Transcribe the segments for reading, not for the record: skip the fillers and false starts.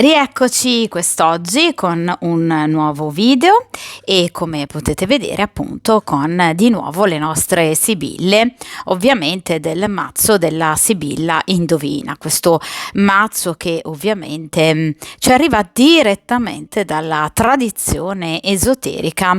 Rieccoci quest'oggi con un nuovo video e come potete vedere appunto con di nuovo le nostre sibille, ovviamente del mazzo della Sibilla Indovina, questo mazzo che ovviamente ci arriva direttamente dalla tradizione esoterica,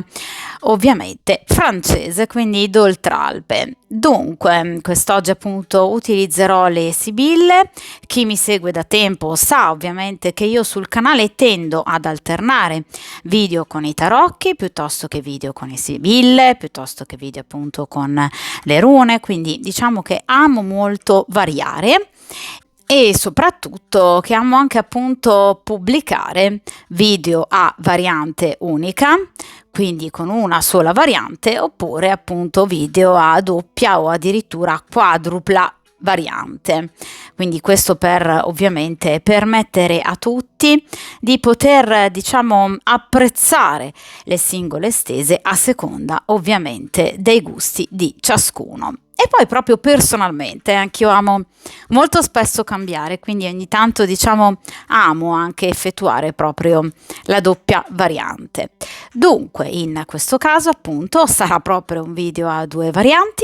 ovviamente francese, quindi d'Oltralpe. Dunque, quest'oggi appunto utilizzerò le sibille. Chi mi segue da tempo sa ovviamente che io sul canale tendo ad alternare video con i tarocchi piuttosto che video con le sibille, piuttosto che video appunto con le rune, quindi diciamo che amo molto variare e soprattutto che amo anche appunto pubblicare video a variante unica, quindi con una sola variante, oppure appunto video a doppia o addirittura quadrupla variante. Quindi questo per ovviamente permettere a tutti di poter diciamo apprezzare le singole stese a seconda ovviamente dei gusti di ciascuno. E poi proprio personalmente anch'io amo molto spesso cambiare, quindi ogni tanto diciamo amo anche effettuare proprio la doppia variante. Dunque in questo caso appunto sarà proprio un video a due varianti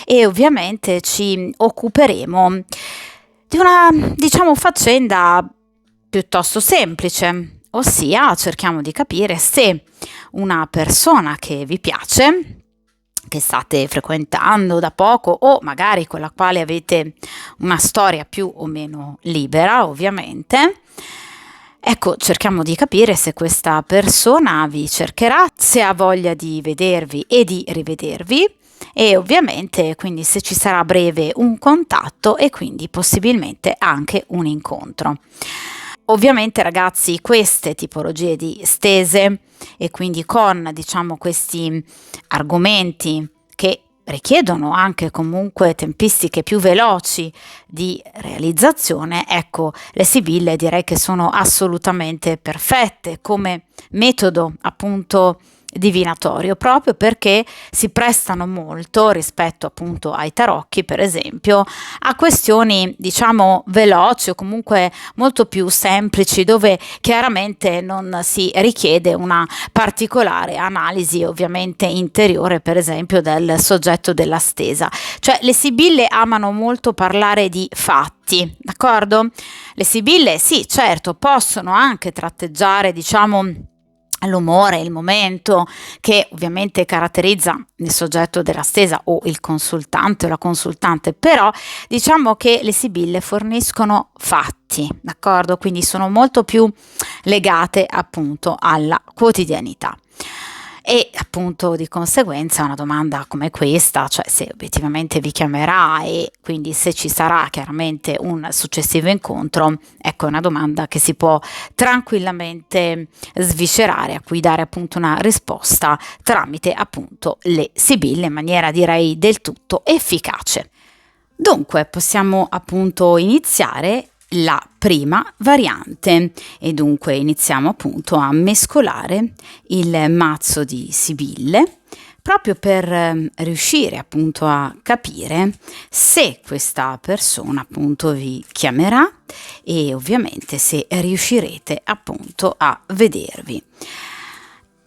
e ovviamente ci occuperemo di una diciamo faccenda piuttosto semplice, ossia cerchiamo di capire se una persona che vi piace, che state frequentando da poco o magari con la quale avete una storia più o meno libera, ovviamente. Ecco, cerchiamo di capire se questa persona vi cercherà, se ha voglia di vedervi e di rivedervi e ovviamente quindi se ci sarà a breve un contatto e quindi possibilmente anche un incontro. Ovviamente ragazzi queste tipologie di stese e quindi con diciamo questi argomenti che richiedono anche comunque tempistiche più veloci di realizzazione, ecco le sibille direi che sono assolutamente perfette come metodo appunto divinatorio, proprio perché si prestano molto rispetto appunto ai tarocchi per esempio a questioni diciamo veloci o comunque molto più semplici, dove chiaramente non si richiede una particolare analisi ovviamente interiore per esempio del soggetto della stesa. Cioè le sibille amano molto parlare di fatti, d'accordo? Le sibille sì, certo, possono anche tratteggiare diciamo l'umore, il momento che ovviamente caratterizza il soggetto della stesa o il consultante o la consultante, però diciamo che le sibille forniscono fatti, d'accordo? Quindi sono molto più legate appunto alla quotidianità. E appunto di conseguenza una domanda come questa, cioè se obiettivamente vi chiamerà e quindi se ci sarà chiaramente un successivo incontro, ecco è una domanda che si può tranquillamente sviscerare, a cui dare appunto una risposta tramite appunto le sibille in maniera direi del tutto efficace. Dunque possiamo appunto iniziare la prima variante e dunque iniziamo appunto a mescolare il mazzo di sibille proprio per riuscire appunto a capire se questa persona appunto vi chiamerà e ovviamente se riuscirete appunto a vedervi.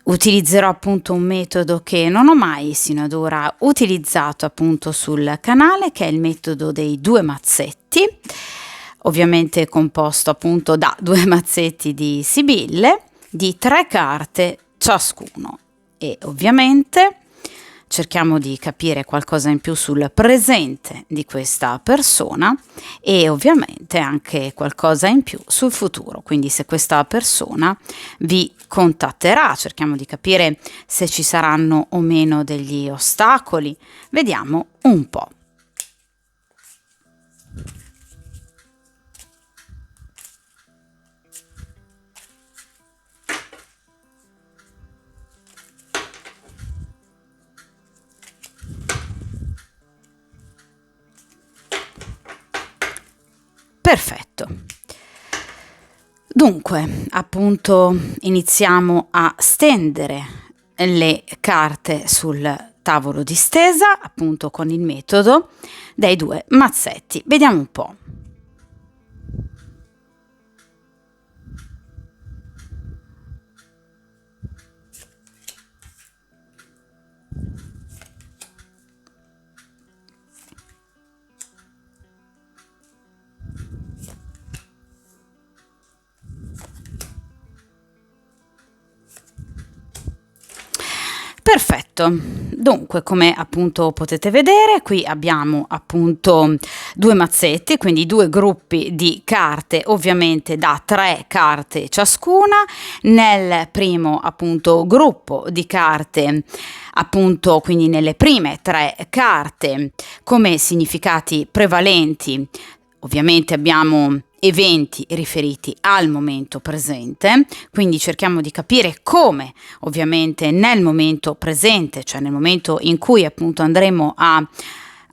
Utilizzerò appunto un metodo che non ho mai sino ad ora utilizzato appunto sul canale, che è il metodo dei due mazzetti, ovviamente composto appunto da due mazzetti di sibille di 3 carte ciascuno e ovviamente cerchiamo di capire qualcosa in più sul presente di questa persona e ovviamente anche qualcosa in più sul futuro, quindi se questa persona vi contatterà, cerchiamo di capire se ci saranno o meno degli ostacoli, vediamo un po'. Perfetto. Dunque, appunto, iniziamo a stendere le carte sul tavolo di stesa, appunto con il metodo dei due mazzetti. Vediamo un po'. Perfetto, dunque come appunto potete vedere qui abbiamo appunto due mazzetti, quindi due gruppi di carte, ovviamente da 3 carte ciascuna. Nel primo appunto gruppo di carte, appunto quindi nelle prime 3 carte come significati prevalenti, ovviamente abbiamo eventi riferiti al momento presente, quindi cerchiamo di capire come ovviamente nel momento presente, cioè nel momento in cui appunto andremo a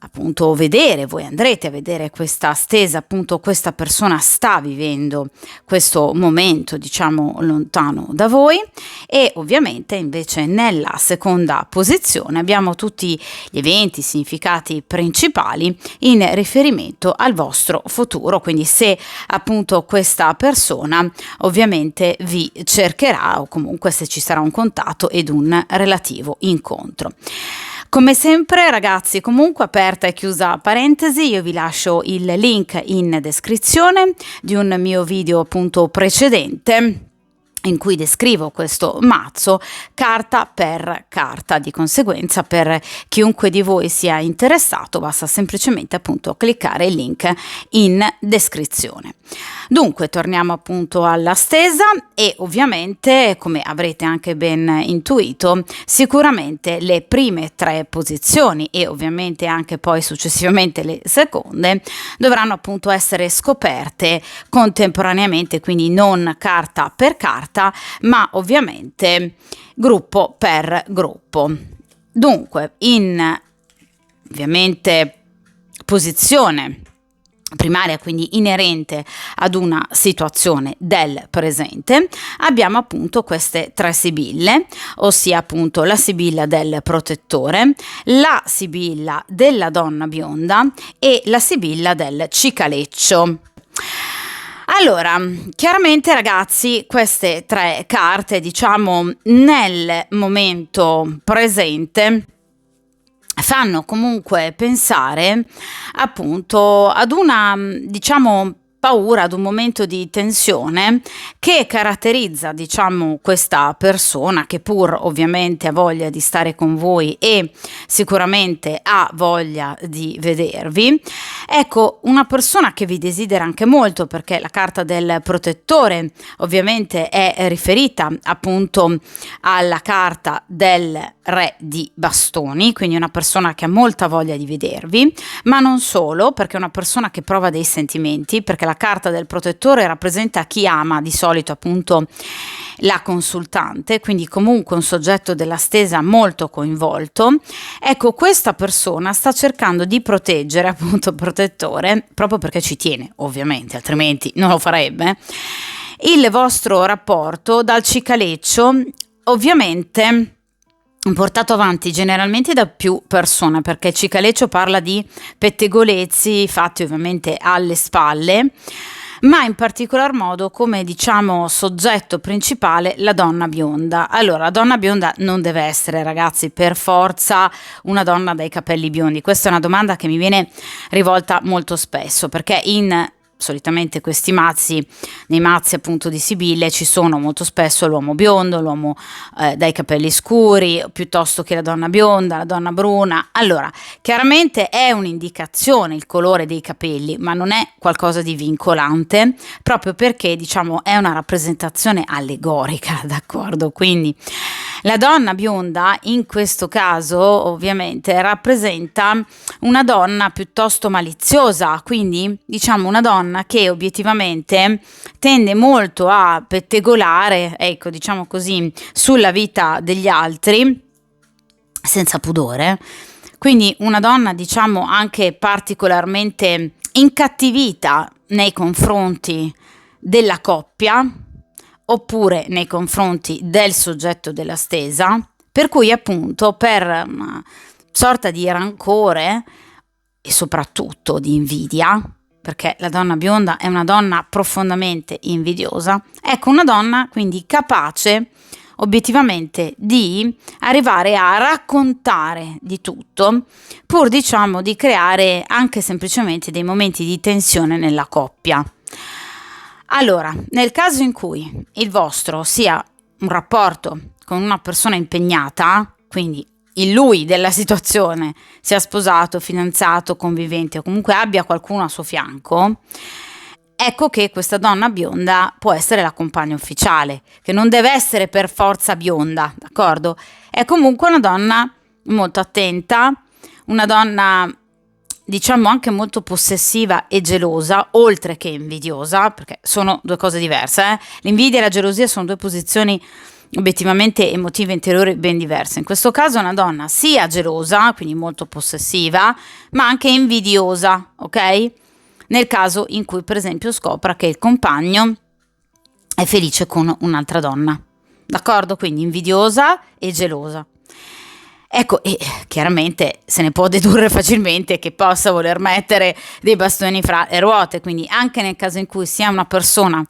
appunto vedere, voi andrete a vedere questa stesa, appunto questa persona sta vivendo questo momento diciamo lontano da voi. E ovviamente invece nella seconda posizione abbiamo tutti gli eventi, i significati principali in riferimento al vostro futuro, quindi se appunto questa persona ovviamente vi cercherà o comunque se ci sarà un contatto ed un relativo incontro. Come sempre ragazzi, comunque aperta e chiusa parentesi, io vi lascio il link in descrizione di un mio video appunto precedente in cui descrivo questo mazzo carta per carta. Di conseguenza per chiunque di voi sia interessato basta semplicemente appunto cliccare il link in descrizione. Dunque torniamo appunto alla stesa e ovviamente come avrete anche ben intuito sicuramente le prime 3 posizioni e ovviamente anche poi successivamente le seconde dovranno appunto essere scoperte contemporaneamente, quindi non carta per carta ma ovviamente gruppo per gruppo. Dunque in ovviamente posizione primaria, quindi inerente ad una situazione del presente, abbiamo appunto queste 3 sibille, ossia appunto la sibilla del protettore, la sibilla della donna bionda e la sibilla del cicaleccio. Allora, chiaramente ragazzi, queste 3 carte, diciamo, nel momento presente fanno comunque pensare appunto ad una, diciamo, paura, ad un momento di tensione che caratterizza, diciamo, questa persona che pur ovviamente ha voglia di stare con voi e sicuramente ha voglia di vedervi. Ecco, una persona che vi desidera anche molto, perché la carta del protettore ovviamente è riferita appunto alla carta del re di bastoni, quindi una persona che ha molta voglia di vedervi, ma non solo, perché è una persona che prova dei sentimenti, perché la carta del protettore rappresenta chi ama di solito appunto la consultante, quindi comunque un soggetto della stesa molto coinvolto. Ecco, questa persona sta cercando di proteggere appunto il protettore, proprio perché ci tiene ovviamente, altrimenti non lo farebbe, il vostro rapporto dal cicaleccio, ovviamente portato avanti generalmente da più persone, perché il cicaleccio parla di pettegolezzi fatti ovviamente alle spalle, ma in particolar modo come diciamo soggetto principale la donna bionda. Allora, la donna bionda non deve essere, ragazzi, per forza una donna dai capelli biondi. Questa è una domanda che mi viene rivolta molto spesso, perché solitamente questi mazzi, nei mazzi appunto di sibille ci sono molto spesso l'uomo biondo, l'uomo dai capelli scuri, piuttosto che la donna bionda, la donna bruna. Allora, chiaramente è un'indicazione il colore dei capelli, ma non è qualcosa di vincolante, proprio perché diciamo è una rappresentazione allegorica, d'accordo? Quindi la donna bionda in questo caso ovviamente rappresenta una donna piuttosto maliziosa, quindi diciamo una donna che obiettivamente tende molto a pettegolare, ecco, diciamo così, sulla vita degli altri senza pudore. Quindi una donna, diciamo, anche particolarmente incattivita nei confronti della coppia oppure nei confronti del soggetto della stesa, per cui appunto per una sorta di rancore e soprattutto di invidia, perché la donna bionda è una donna profondamente invidiosa, ecco, una donna quindi capace obiettivamente di arrivare a raccontare di tutto, pur diciamo di creare anche semplicemente dei momenti di tensione nella coppia. Allora, nel caso in cui il vostro sia un rapporto con una persona impegnata, quindi il lui della situazione, sia sposato, fidanzato, convivente o comunque abbia qualcuno a suo fianco, ecco che questa donna bionda può essere la compagna ufficiale, che non deve essere per forza bionda, d'accordo? È comunque una donna molto attenta, una donna diciamo anche molto possessiva e gelosa, oltre che invidiosa, perché sono due cose diverse, eh? L'invidia e la gelosia sono due posizioni obiettivamente emotive interiori ben diverse. In questo caso è una donna sia gelosa, quindi molto possessiva, ma anche invidiosa, ok? Nel caso in cui per esempio scopra che il compagno è felice con un'altra donna, d'accordo? Quindi invidiosa e gelosa. Ecco, e chiaramente se ne può dedurre facilmente che possa voler mettere dei bastoni fra le ruote, quindi anche nel caso in cui sia una persona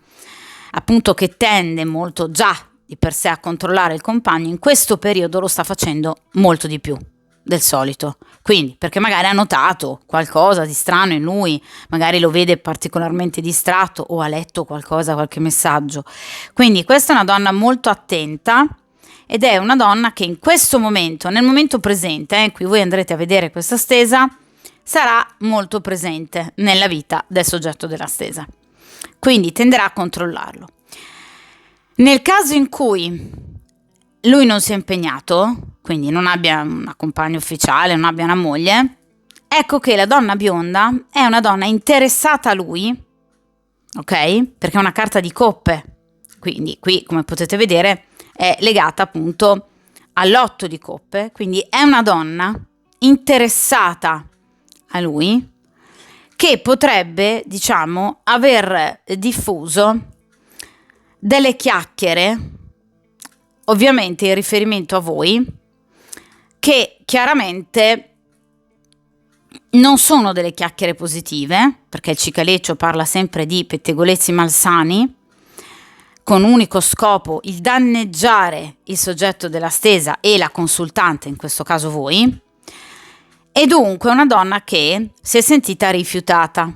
appunto che tende molto già di per sé a controllare il compagno, in questo periodo lo sta facendo molto di più del solito. Quindi, perché magari ha notato qualcosa di strano in lui, magari lo vede particolarmente distratto o ha letto qualcosa, qualche messaggio. Quindi questa è una donna molto attenta ed è una donna che in questo momento, nel momento presente, in cui voi andrete a vedere questa stesa, sarà molto presente nella vita del soggetto della stesa. Quindi tenderà a controllarlo. Nel caso in cui lui non sia impegnato, quindi non abbia una compagna ufficiale, non abbia una moglie, ecco che la donna bionda è una donna interessata a lui, ok? Perché è una carta di coppe, quindi qui come potete vedere è legata appunto all'8 di coppe, quindi è una donna interessata a lui che potrebbe, diciamo, aver diffuso delle chiacchiere, ovviamente in riferimento a voi, che chiaramente non sono delle chiacchiere positive, perché il cicaleccio parla sempre di pettegolezzi malsani, con unico scopo il danneggiare il soggetto della stesa e la consultante, in questo caso voi, e dunque una donna che si è sentita rifiutata,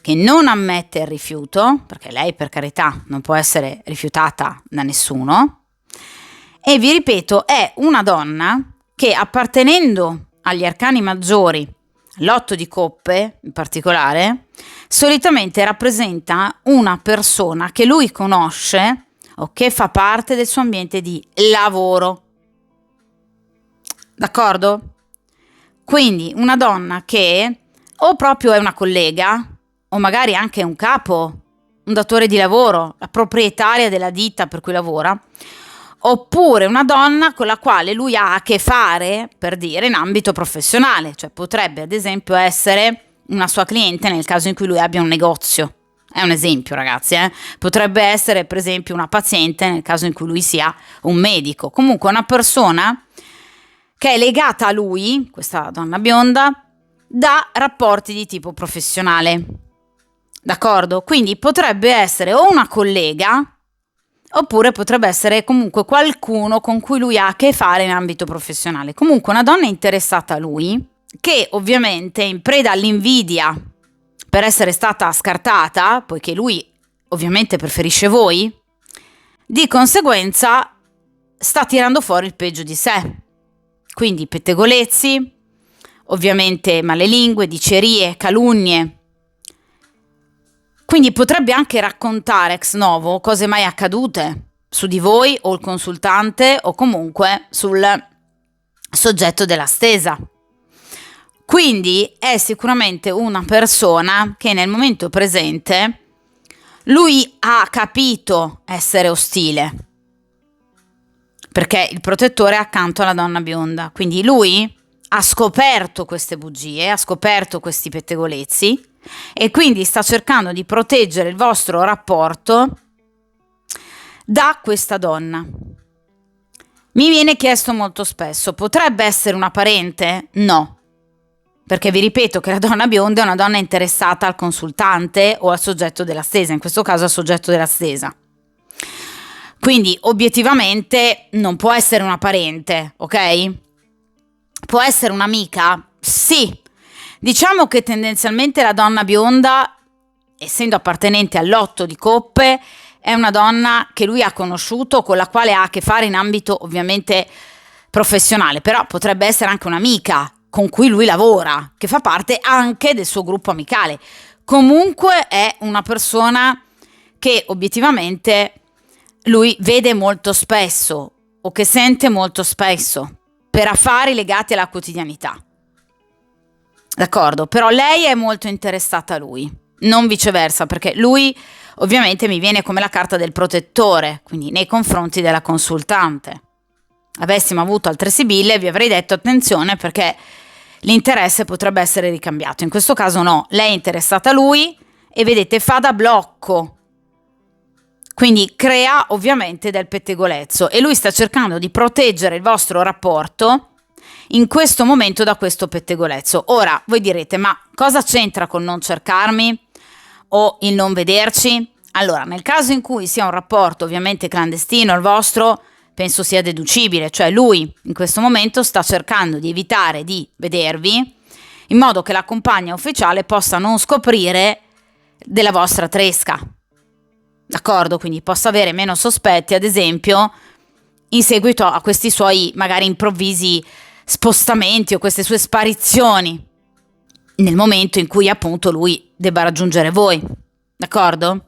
che non ammette il rifiuto, perché lei per carità non può essere rifiutata da nessuno, e vi ripeto è una donna che appartenendo agli arcani maggiori, l'8 di coppe in particolare, solitamente rappresenta una persona che lui conosce o che fa parte del suo ambiente di lavoro, d'accordo? Quindi una donna che o proprio è una collega o magari anche un capo, un datore di lavoro, la proprietaria della ditta per cui lavora, oppure una donna con la quale lui ha a che fare, per dire, in ambito professionale, cioè potrebbe ad esempio essere una sua cliente nel caso in cui lui abbia un negozio. È un esempio, ragazzi, potrebbe essere per esempio una paziente nel caso in cui lui sia un medico, comunque una persona che è legata a lui, questa donna bionda, da rapporti di tipo professionale. D'accordo? Quindi potrebbe essere o una collega oppure potrebbe essere comunque qualcuno con cui lui ha a che fare in ambito professionale. Comunque una donna interessata a lui, che ovviamente è in preda all'invidia per essere stata scartata, poiché lui ovviamente preferisce voi, di conseguenza sta tirando fuori il peggio di sé. Quindi pettegolezzi, ovviamente malelingue, dicerie, calunnie. Quindi potrebbe anche raccontare ex novo cose mai accadute su di voi o il consultante o comunque sul soggetto della stesa. Quindi è sicuramente una persona che nel momento presente lui ha capito essere ostile, perché il protettore è accanto alla donna bionda. Quindi lui ha scoperto queste bugie, ha scoperto questi pettegolezzi e quindi sta cercando di proteggere il vostro rapporto da questa donna. Mi viene chiesto molto spesso, potrebbe essere una parente? No, perché vi ripeto che la donna bionda è una donna interessata al consultante o al soggetto della stesa, in questo caso al soggetto della stesa. Quindi obiettivamente non può essere una parente, ok? Può essere un'amica? Sì. Diciamo che tendenzialmente la donna bionda, essendo appartenente all'8 di coppe, è una donna che lui ha conosciuto, con la quale ha a che fare in ambito ovviamente professionale, però potrebbe essere anche un'amica con cui lui lavora, che fa parte anche del suo gruppo amicale. Comunque è una persona che obiettivamente lui vede molto spesso o che sente molto spesso per affari legati alla quotidianità. D'accordo? Però lei è molto interessata a lui, non viceversa, perché lui ovviamente mi viene come la carta del protettore, quindi nei confronti della consultante. Avessimo avuto altre sibille, vi avrei detto attenzione perché l'interesse potrebbe essere ricambiato. In questo caso no, lei è interessata a lui e vedete fa da blocco. Quindi crea ovviamente del pettegolezzo e lui sta cercando di proteggere il vostro rapporto in questo momento da questo pettegolezzo. Ora voi direte, ma cosa c'entra col non cercarmi o il non vederci? Allora, nel caso in cui sia un rapporto ovviamente clandestino il vostro, penso sia deducibile, cioè lui in questo momento sta cercando di evitare di vedervi in modo che la compagna ufficiale possa non scoprire della vostra tresca. D'accordo? Quindi possa avere meno sospetti, ad esempio, in seguito a questi suoi magari improvvisi spostamenti o queste sue sparizioni nel momento in cui appunto lui debba raggiungere voi. D'accordo?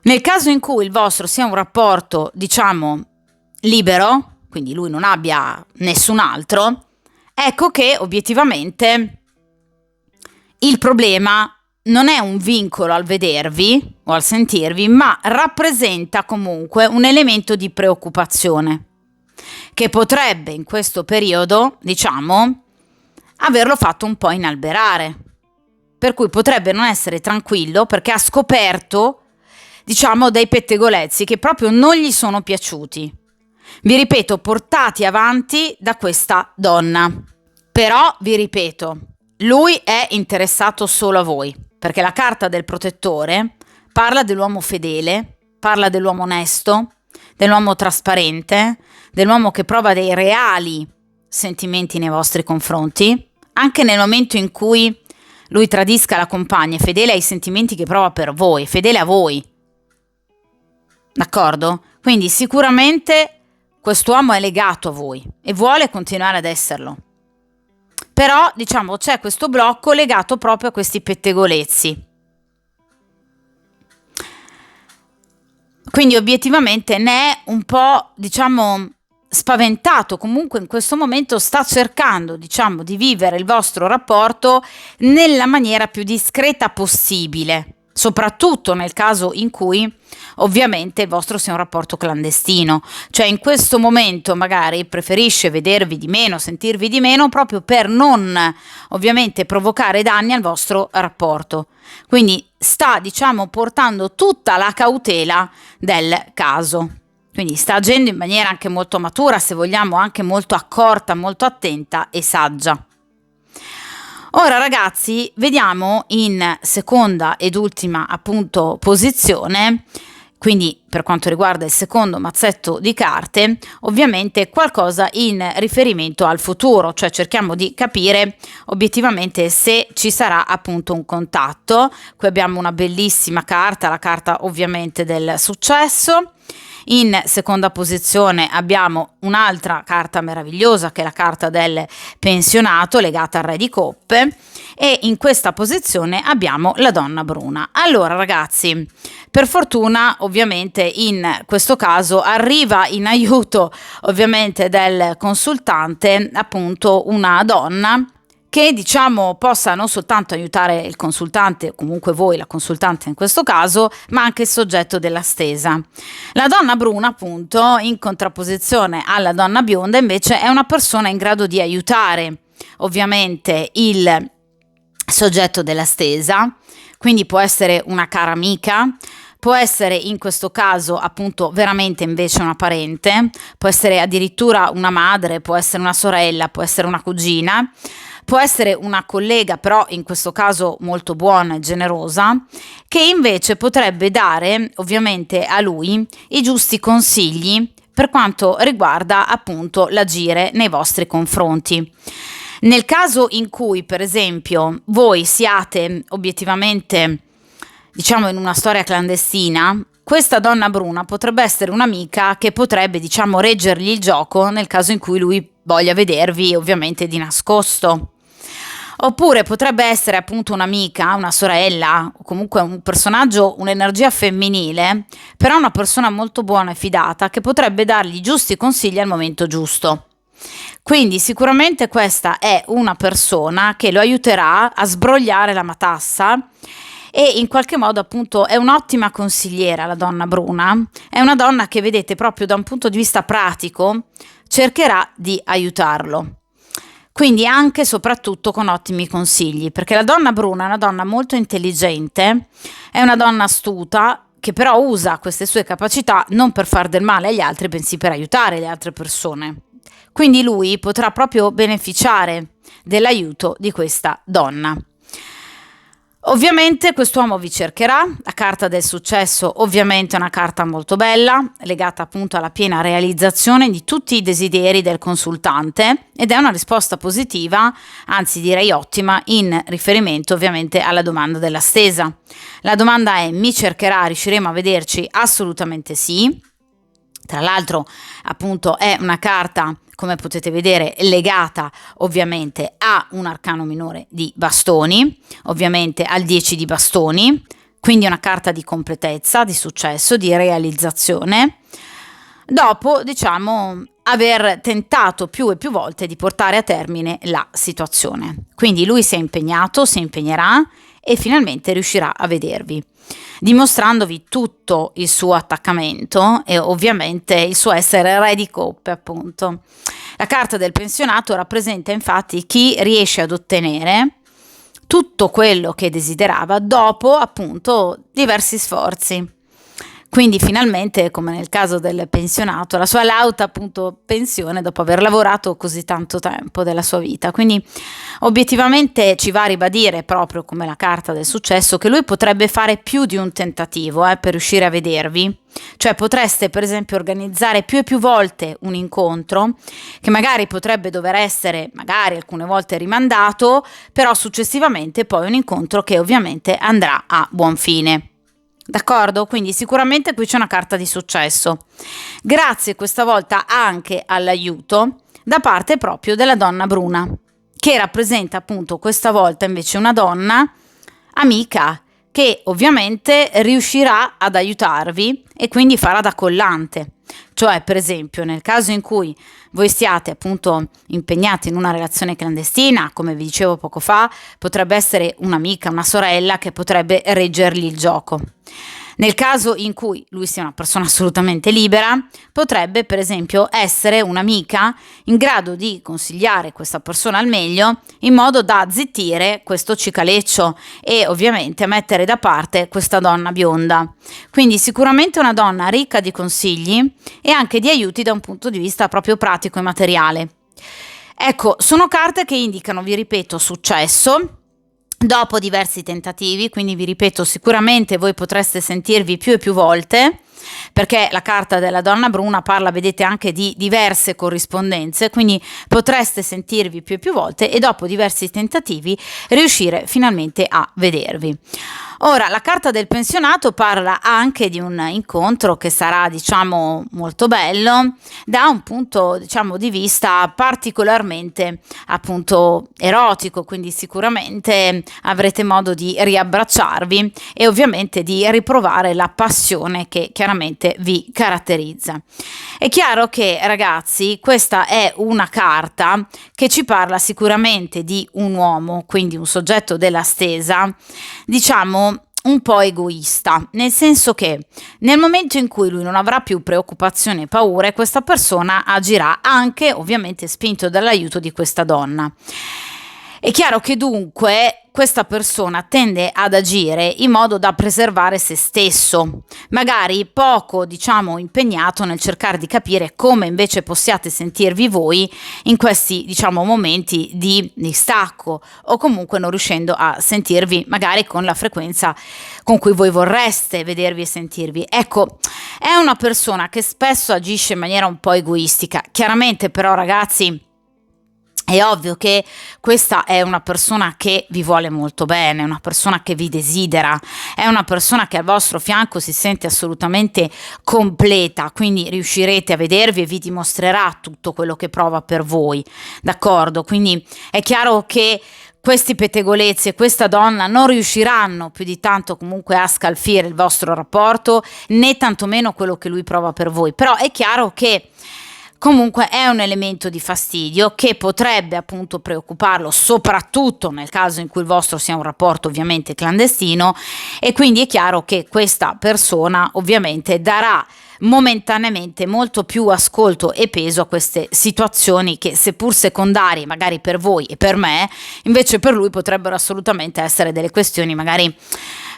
Nel caso in cui il vostro sia un rapporto, diciamo, libero, quindi lui non abbia nessun altro, ecco che obiettivamente il problema non è un vincolo al vedervi o al sentirvi, ma rappresenta comunque un elemento di preoccupazione che potrebbe in questo periodo, diciamo, averlo fatto un po' inalberare. Per cui potrebbe non essere tranquillo perché ha scoperto, diciamo, dei pettegolezzi che proprio non gli sono piaciuti. Vi ripeto, portati avanti da questa donna. Però, vi ripeto, lui è interessato solo a voi, perché la carta del protettore parla dell'uomo fedele, parla dell'uomo onesto, dell'uomo trasparente, dell'uomo che prova dei reali sentimenti nei vostri confronti, anche nel momento in cui lui tradisca la compagna, è fedele ai sentimenti che prova per voi, fedele a voi. D'accordo? Quindi sicuramente quest'uomo è legato a voi e vuole continuare ad esserlo. Però, diciamo, c'è questo blocco legato proprio a questi pettegolezzi. Quindi obiettivamente ne è un po', diciamo, spaventato, comunque in questo momento sta cercando, diciamo, di vivere il vostro rapporto nella maniera più discreta possibile, soprattutto nel caso in cui ovviamente il vostro sia un rapporto clandestino, cioè in questo momento magari preferisce vedervi di meno, sentirvi di meno proprio per non ovviamente provocare danni al vostro rapporto. Quindi sta, diciamo, portando tutta la cautela del caso. Quindi sta agendo in maniera anche molto matura, se vogliamo anche molto accorta, molto attenta e saggia. Ora ragazzi, vediamo in seconda ed ultima appunto posizione, quindi per quanto riguarda il secondo mazzetto di carte, ovviamente qualcosa in riferimento al futuro, cioè cerchiamo di capire obiettivamente se ci sarà appunto un contatto. Qui abbiamo una bellissima carta, la carta ovviamente del successo. In seconda posizione abbiamo un'altra carta meravigliosa che è la carta del pensionato legata al re di coppe e in questa posizione abbiamo la donna bruna. Allora ragazzi, per fortuna ovviamente in questo caso arriva in aiuto ovviamente del consultante appunto una donna che diciamo possa non soltanto aiutare il consultante, o comunque voi la consultante in questo caso, ma anche il soggetto della stesa. La donna bruna appunto in contrapposizione alla donna bionda invece è una persona in grado di aiutare ovviamente il soggetto della stesa, quindi può essere una cara amica, può essere in questo caso appunto veramente invece una parente, può essere addirittura una madre, può essere una sorella, può essere una cugina, può essere una collega, però in questo caso molto buona e generosa, che invece potrebbe dare ovviamente a lui i giusti consigli per quanto riguarda appunto l'agire nei vostri confronti. Nel caso in cui, per esempio, voi siate obiettivamente, diciamo, in una storia clandestina, questa donna bruna potrebbe essere un'amica che potrebbe, diciamo, reggergli il gioco nel caso in cui lui voglia vedervi ovviamente di nascosto. Oppure potrebbe essere appunto un'amica, una sorella, o comunque un personaggio, un'energia femminile, però una persona molto buona e fidata che potrebbe dargli i giusti consigli al momento giusto. Quindi sicuramente questa è una persona che lo aiuterà a sbrogliare la matassa e in qualche modo appunto è un'ottima consigliera la donna bruna, è una donna che vedete proprio da un punto di vista pratico cercherà di aiutarlo. Quindi anche e soprattutto con ottimi consigli, perché la donna bruna è una donna molto intelligente, è una donna astuta, che però usa queste sue capacità non per far del male agli altri, bensì per aiutare le altre persone. Quindi lui potrà proprio beneficiare dell'aiuto di questa donna. Ovviamente quest'uomo vi cercherà, la carta del successo ovviamente è una carta molto bella, legata appunto alla piena realizzazione di tutti i desideri del consultante ed è una risposta positiva, anzi direi ottima, in riferimento ovviamente alla domanda della stesa. La domanda è: mi cercherà, riusciremo a vederci? Assolutamente sì. Tra l'altro appunto è una carta, come potete vedere, legata ovviamente a un arcano minore di bastoni, ovviamente al 10 di bastoni, quindi una carta di completezza, di successo, di realizzazione, dopo, diciamo, aver tentato più e più volte di portare a termine la situazione. Quindi lui si è impegnato, si impegnerà e finalmente riuscirà a vedervi, dimostrandovi tutto il suo attaccamento e ovviamente il suo essere re di coppe, appunto. La carta del pensionato rappresenta infatti chi riesce ad ottenere tutto quello che desiderava dopo appunto diversi sforzi. Quindi finalmente, come nel caso del pensionato, la sua lauta appunto pensione dopo aver lavorato così tanto tempo della sua vita. Quindi obiettivamente ci va a ribadire, proprio come la carta del successo, che lui potrebbe fare più di un tentativo per riuscire a vedervi. Cioè potreste per esempio organizzare più e più volte un incontro che magari potrebbe dover essere magari alcune volte rimandato, però successivamente poi un incontro che ovviamente andrà a buon fine. D'accordo? Quindi sicuramente qui c'è una carta di successo. Grazie questa volta anche all'aiuto da parte proprio della donna bruna, che rappresenta appunto questa volta invece una donna amica che ovviamente riuscirà ad aiutarvi e quindi farà da collante. Cioè, per esempio, nel caso in cui voi stiate appunto impegnati in una relazione clandestina, come vi dicevo poco fa, potrebbe essere un'amica, una sorella che potrebbe reggergli il gioco. Nel caso in cui lui sia una persona assolutamente libera, potrebbe per esempio essere un'amica in grado di consigliare questa persona al meglio in modo da zittire questo cicaleccio e ovviamente mettere da parte questa donna bionda. Quindi sicuramente una donna ricca di consigli e anche di aiuti da un punto di vista proprio pratico e materiale. Ecco, sono carte che indicano, vi ripeto, successo dopo diversi tentativi, quindi vi ripeto, sicuramente voi potreste sentirvi più e più volte, perché la carta della donna bruna parla, vedete, anche di diverse corrispondenze, quindi potreste sentirvi più e più volte e dopo diversi tentativi riuscire finalmente a vedervi. Ora, la carta del pensionato parla anche di un incontro che sarà, diciamo, molto bello da un punto, diciamo, di vista particolarmente, appunto, erotico, quindi sicuramente avrete modo di riabbracciarvi e ovviamente di riprovare la passione che chiaramente vi caratterizza. È chiaro che, ragazzi, questa è una carta che ci parla sicuramente di un uomo, quindi un soggetto della stesa, diciamo, un po' egoista, nel senso che nel momento in cui lui non avrà più preoccupazioni e paure, questa persona agirà anche ovviamente spinto dall'aiuto di questa donna. È chiaro che dunque questa persona tende ad agire in modo da preservare se stesso, magari poco, diciamo, impegnato nel cercare di capire come invece possiate sentirvi voi in questi, diciamo, momenti di distacco o comunque non riuscendo a sentirvi magari con la frequenza con cui voi vorreste vedervi e sentirvi. Ecco, è una persona che spesso agisce in maniera un po' egoistica. Chiaramente però, ragazzi, È ovvio che questa è una persona che vi vuole molto bene, una persona che vi desidera, è una persona che al vostro fianco si sente assolutamente completa, quindi riuscirete a vedervi e vi dimostrerà tutto quello che prova per voi, d'accordo? Quindi è chiaro che questi pettegolezzi e questa donna non riusciranno più di tanto comunque a scalfire il vostro rapporto, né tantomeno quello che lui prova per voi, però è chiaro che comunque è un elemento di fastidio che potrebbe appunto preoccuparlo, soprattutto nel caso in cui il vostro sia un rapporto ovviamente clandestino, e quindi è chiaro che questa persona ovviamente darà momentaneamente molto più ascolto e peso a queste situazioni che, seppur secondarie magari per voi e per me, invece per lui potrebbero assolutamente essere delle questioni magari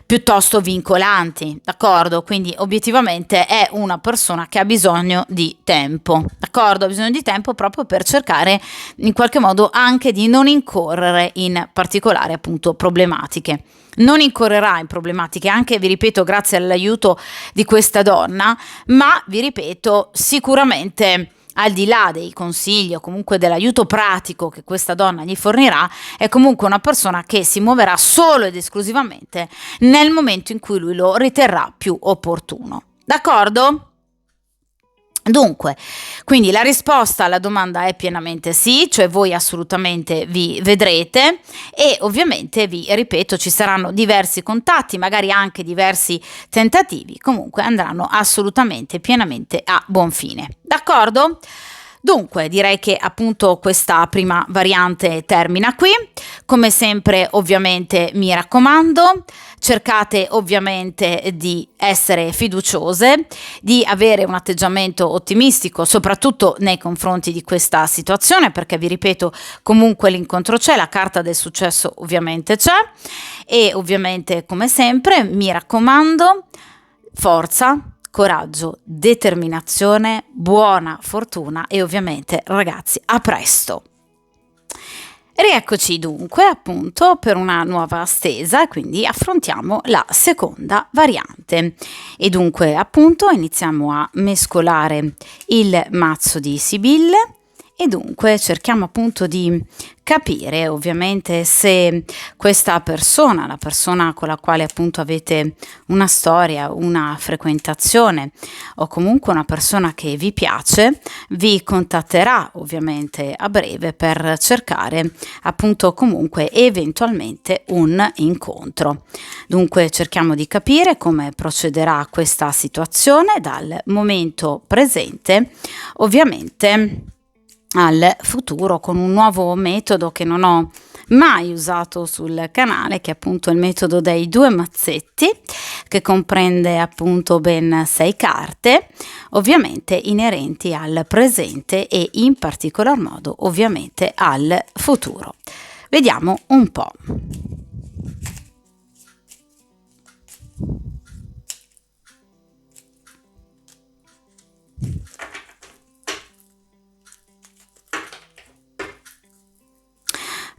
piuttosto vincolanti, d'accordo? Quindi obiettivamente è una persona che ha bisogno di tempo, d'accordo? Ha bisogno di tempo proprio per cercare in qualche modo anche di non incorrere in particolari appunto problematiche. Non incorrerà in problematiche anche, vi ripeto, grazie all'aiuto di questa donna, ma vi ripeto, sicuramente al di là dei consigli o comunque dell'aiuto pratico che questa donna gli fornirà, è comunque una persona che si muoverà solo ed esclusivamente nel momento in cui lui lo riterrà più opportuno. D'accordo? Dunque, quindi la risposta alla domanda è pienamente sì, cioè voi assolutamente vi vedrete e ovviamente vi ripeto ci saranno diversi contatti, magari anche diversi tentativi, comunque andranno assolutamente pienamente a buon fine. D'accordo? Dunque, direi che appunto questa prima variante termina qui. Come sempre, ovviamente, mi raccomando, cercate ovviamente di essere fiduciose, di avere un atteggiamento ottimistico, soprattutto nei confronti di questa situazione, perché vi ripeto, comunque l'incontro c'è, la carta del successo ovviamente c'è e ovviamente, come sempre, mi raccomando, forza, coraggio, determinazione, buona fortuna e ovviamente ragazzi a presto. Rieccoci dunque appunto per una nuova stesa, quindi affrontiamo la seconda variante e dunque appunto iniziamo a mescolare il mazzo di Sibille e dunque cerchiamo appunto di capire ovviamente se questa persona, la persona con la quale appunto avete una storia, una frequentazione o comunque una persona che vi piace, vi contatterà ovviamente a breve per cercare appunto comunque eventualmente un incontro. Dunque cerchiamo di capire come procederà questa situazione dal momento presente, ovviamente al futuro con un nuovo metodo che non ho mai usato sul canale, che è appunto il metodo dei 2 mazzetti, che comprende appunto ben 6 carte, ovviamente inerenti al presente e in particolar modo ovviamente al futuro. Vediamo un po'.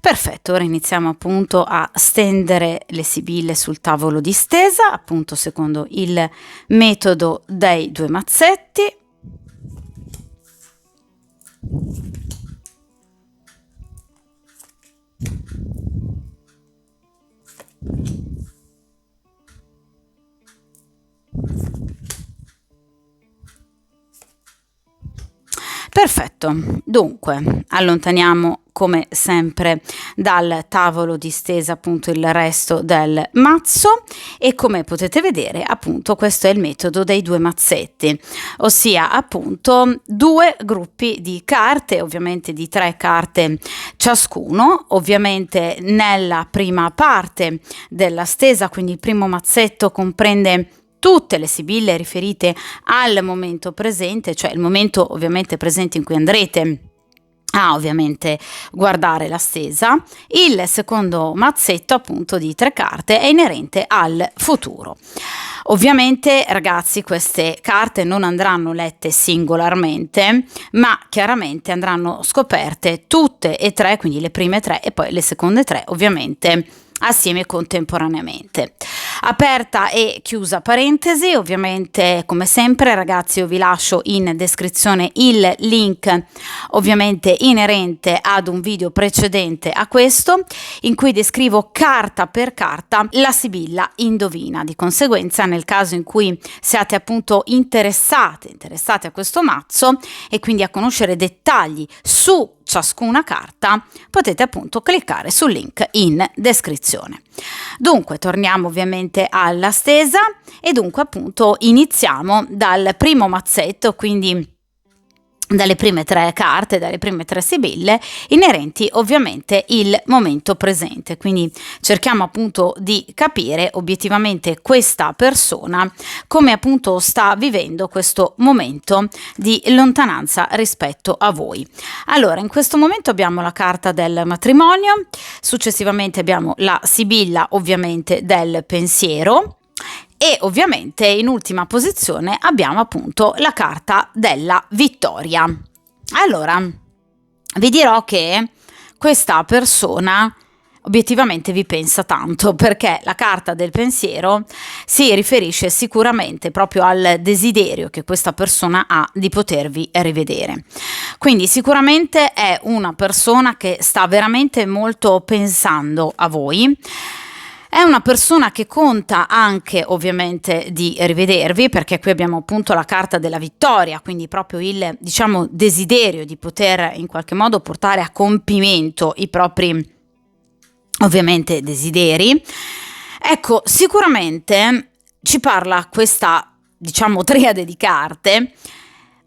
Perfetto, ora iniziamo appunto a stendere le sibille sul tavolo di stesa, appunto secondo il metodo dei 2 mazzetti. Perfetto, dunque allontaniamo come sempre dal tavolo di stesa appunto il resto del mazzo e come potete vedere appunto questo è il metodo dei 2 mazzetti, ossia appunto 2 gruppi di carte, ovviamente di 3 carte ciascuno, ovviamente nella prima parte della stesa, quindi il primo mazzetto comprende tutte le sibille riferite al momento presente, cioè il momento ovviamente presente in cui andrete a ovviamente guardare la stesa. Il secondo mazzetto appunto di 3 carte è inerente al futuro. Ovviamente ragazzi queste carte non andranno lette singolarmente, ma chiaramente andranno scoperte tutte e 3, quindi le prime 3 e poi le seconde 3 ovviamente assieme contemporaneamente. Aperta e chiusa parentesi, ovviamente come sempre ragazzi io vi lascio in descrizione il link ovviamente inerente ad un video precedente a questo in cui descrivo carta per carta la Sibilla indovina. Di conseguenza nel caso in cui siate appunto interessate a questo mazzo e quindi a conoscere dettagli su ciascuna carta, potete appunto cliccare sul link in descrizione. Dunque torniamo ovviamente alla stesa e dunque appunto iniziamo dal primo mazzetto, quindi dalle prime 3 carte, dalle prime 3 sibille inerenti ovviamente il momento presente, quindi cerchiamo appunto di capire obiettivamente questa persona come appunto sta vivendo questo momento di lontananza rispetto a voi. Allora in questo momento abbiamo la carta del matrimonio, successivamente abbiamo la sibilla ovviamente del pensiero e ovviamente in ultima posizione abbiamo appunto la carta della vittoria. Allora, vi dirò che questa persona obiettivamente vi pensa tanto, perché la carta del pensiero si riferisce sicuramente proprio al desiderio che questa persona ha di potervi rivedere. Quindi sicuramente è una persona che sta veramente molto pensando a voi. È una persona che conta anche ovviamente di rivedervi, perché qui abbiamo appunto la carta della vittoria, quindi proprio il, diciamo, desiderio di poter in qualche modo portare a compimento i propri ovviamente desideri. Ecco, sicuramente ci parla questa, diciamo, triade di carte